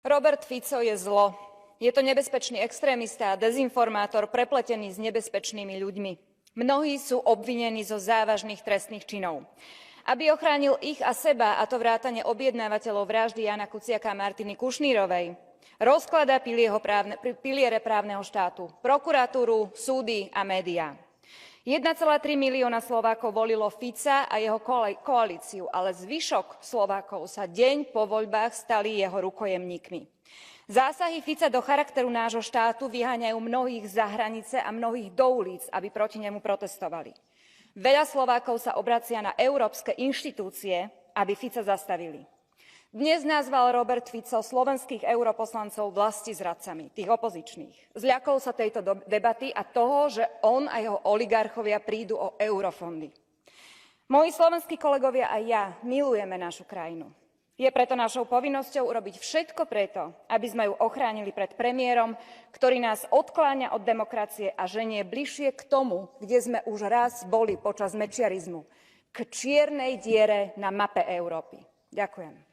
Robert Fico je zlo. Je to nebezpečný extrémista a dezinformátor prepletený s nebezpečnými ľuďmi. Mnohí sú obvinení zo závažných trestných činov. Aby ochránil ich a seba, a to vrátane objednávateľov vraždy Jána Kuciaka a Martiny Kušnírovej, rozkladá piliere právneho štátu, prokuratúru, súdy a médiá. 1,3 milióna Slovákov volilo Fica a jeho koalíciu, ale zvyšok Slovákov sa deň po voľbách stali jeho rukojemníkmi. Zásahy Fica do charakteru nášho štátu vyháňajú mnohých za hranice a mnohých do ulic, aby proti nemu protestovali. Veľa Slovákov sa obracia na európske inštitúcie, aby Fica zastavili. Dnes nazval Robert Fico slovenských europoslancov vlastizradcami, tých opozičných. Zľakol sa tejto debaty a toho, že on a jeho oligarchovia prídu o eurofondy. Moji slovenskí kolegovia a ja milujeme našu krajinu. Je preto našou povinnosťou urobiť všetko preto, aby sme ju ochránili pred premiérom, ktorý nás odkláňa od demokracie a ženie bližšie k tomu, kde sme už raz boli počas mečiarizmu, k čiernej diere na mape Európy. Ďakujem.